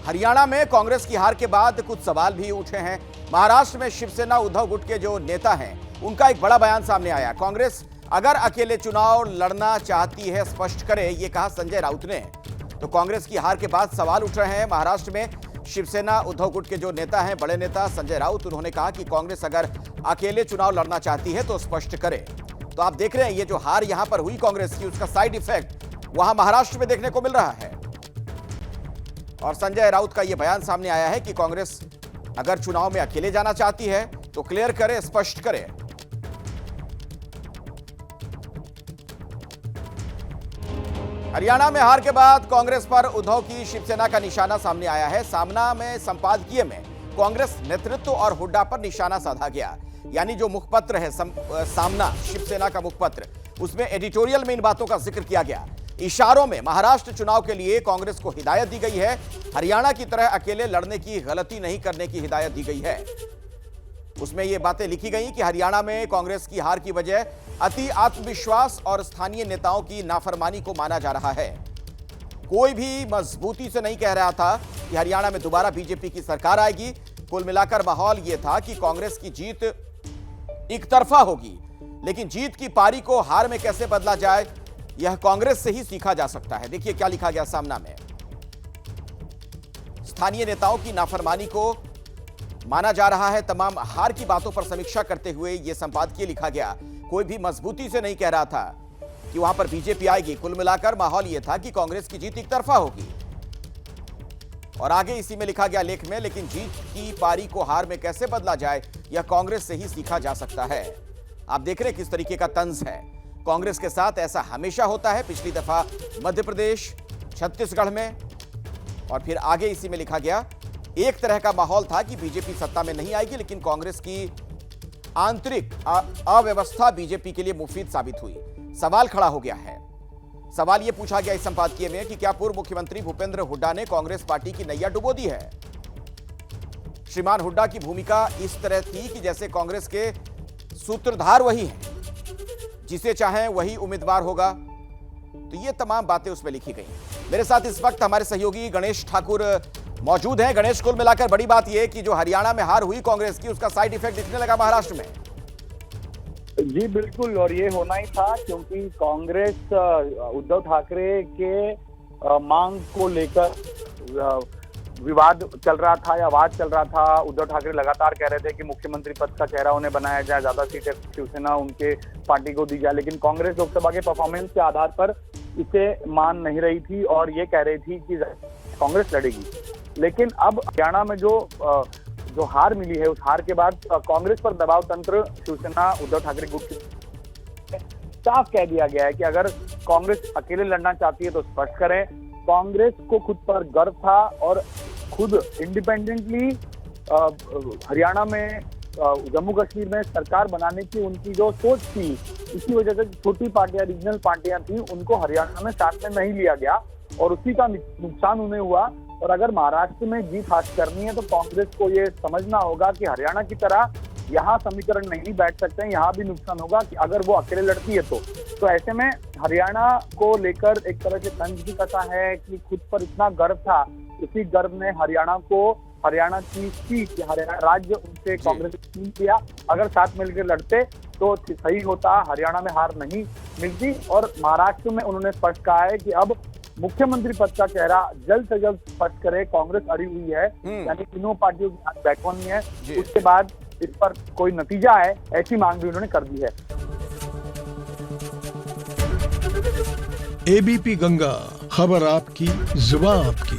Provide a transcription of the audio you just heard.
हरियाणा में कांग्रेस की हार के बाद कुछ सवाल भी उठे हैं। महाराष्ट्र में शिवसेना उद्धव गुट के जो नेता हैं, उनका एक बड़ा बयान सामने आया। कांग्रेस अगर अकेले चुनाव लड़ना चाहती है स्पष्ट करे, ये कहा संजय राउत ने। तो कांग्रेस की हार के बाद सवाल उठ रहे हैं। महाराष्ट्र में शिवसेना उद्धव गुट के जो नेता हैं, बड़े नेता संजय राउत, उन्होंने कहा कि कांग्रेस अगर अकेले चुनाव लड़ना चाहती है तो स्पष्ट करे। तो आप देख रहे हैं ये जो हार यहां पर हुई कांग्रेस की, उसका साइड इफेक्ट वहां महाराष्ट्र में देखने को मिल रहा है। और संजय राउत का यह बयान सामने आया है कि कांग्रेस अगर चुनाव में अकेले जाना चाहती है तो क्लियर करे, स्पष्ट करे। हरियाणा में हार के बाद कांग्रेस पर उद्धव की शिवसेना का निशाना सामने आया है। सामना में संपादकीय में कांग्रेस नेतृत्व और हुड्डा पर निशाना साधा गया। यानी जो मुखपत्र है सामना शिवसेना का मुखपत्र, उसमें एडिटोरियल में इन बातों का जिक्र किया गया। इशारों में महाराष्ट्र चुनाव के लिए कांग्रेस को हिदायत दी गई है। हरियाणा की तरह अकेले लड़ने की गलती नहीं करने की हिदायत दी गई है। उसमें ये बातें लिखी गई कि हरियाणा में कांग्रेस की हार की वजह अति आत्मविश्वास और स्थानीय नेताओं की नाफरमानी को माना जा रहा है। कोई भी मजबूती से नहीं कह रहा था कि हरियाणा में दोबारा बीजेपी की सरकार आएगी। कुल मिलाकर माहौल यह था कि कांग्रेस की जीत एक तरफा होगी, लेकिन जीत की पारी को हार में कैसे बदला जाए, यह कांग्रेस से ही सीखा जा सकता है। देखिए क्या लिखा गया सामना में। स्थानीय नेताओं की नाफरमानी को माना जा रहा है। तमाम हार की बातों पर समीक्षा करते हुए यह संपादकीय लिखा गया। कोई भी मजबूती से नहीं कह रहा था कि वहां पर बीजेपी आएगी। कुल मिलाकर माहौल यह था कि कांग्रेस की जीत एक तरफा होगी। और आगे इसी में लिखा गया लेख में, लेकिन जीत की पारी को हार में कैसे बदला जाए, यह कांग्रेस से ही सीखा जा सकता है। आप देख रहे हैं किस तरीके का तंज है। कांग्रेस के साथ ऐसा हमेशा होता है। पिछली दफा मध्य प्रदेश, छत्तीसगढ़ में, और फिर आगे इसी में लिखा गया एक तरह का माहौल था कि बीजेपी सत्ता में नहीं आएगी, लेकिन कांग्रेस की आंतरिक अव्यवस्था बीजेपी के लिए मुफीद साबित हुई। सवाल खड़ा हो गया है। सवाल यह पूछा गया इस संपादकीय में कि क्या पूर्व मुख्यमंत्री भूपेंद्र हुड्डा ने कांग्रेस पार्टी की नैया डुबो दी है। श्रीमान हुड्डा की भूमिका इस तरह थी कि जैसे कांग्रेस के सूत्रधार वही हैं, जिसे चाहें वही उम्मीदवार होगा। तो ये तमाम बातें उसमें लिखी गई। मेरे साथ इस वक्त हमारे सहयोगी गणेश ठाकुर मौजूद हैं। गणेश, कुल मिलाकर बड़ी बात यह कि जो हरियाणा में हार हुई कांग्रेस की, उसका साइड इफेक्ट दिखने लगा महाराष्ट्र में। जी बिल्कुल, और ये होना ही था क्योंकि कांग्रेस उद्धव ठाकरे के मांग को लेकर विवाद चल रहा था या वाद चल रहा था। उद्धव ठाकरे लगातार कह रहे थे कि मुख्यमंत्री पद का चेहरा उन्हें बनाया जाए, ज्यादा सीटें शिवसेना उनके पार्टी को दी जाए, लेकिन कांग्रेस लोकसभा के परफॉर्मेंस के आधार पर इसे मान नहीं रही थी और ये कह रही थी कि कांग्रेस लड़ेगी। लेकिन अब हरियाणा में जो हार मिली है, उस हार के बाद कांग्रेस पर दबाव तंत्र शिवसेना उद्धव ठाकरे गुट की साफ कह दिया गया है कि अगर कांग्रेस अकेले लड़ना चाहती है तो स्पष्ट करें। कांग्रेस को खुद पर गर्व था और खुद इंडिपेंडेंटली हरियाणा में जम्मू कश्मीर में सरकार बनाने की उनकी जो सोच थी, इसी वजह से छोटी पार्टियां, रीजनल पार्टियां थी, उनको हरियाणा में साथ में नहीं लिया गया और उसी का नुकसान उन्हें हुआ। और अगर महाराष्ट्र में जीत हासिल करनी है तो कांग्रेस को ये समझना होगा कि हरियाणा की तरह यहाँ समीकरण नहीं बैठ सकते हैं, यहाँ भी नुकसान होगा कि अगर वो अकेले लड़ती है तो ऐसे में हरियाणा को लेकर एक तरह से तंज भी कसा है कि खुद पर इतना गर्व था, उसी गर्व ने हरियाणा की सीट, हरियाणा राज्य उनसे कांग्रेस ने छीन लिया। अगर साथ मिलकर लड़ते तो सही होता, हरियाणा में हार नहीं मिलती। और महाराष्ट्र में उन्होंने स्पष्ट कहा है कि अब मुख्यमंत्री पद का चेहरा जल्द से जल्द स्पष्ट करे। कांग्रेस अड़ी हुई है, यानी तीनों पार्टियों के हाथ बैकबोन में है, उसके बाद इस पर कोई नतीजा है, ऐसी मांग भी उन्होंने कर दी है। एबीपी गंगा, खबर आपकी, जुबान आपकी।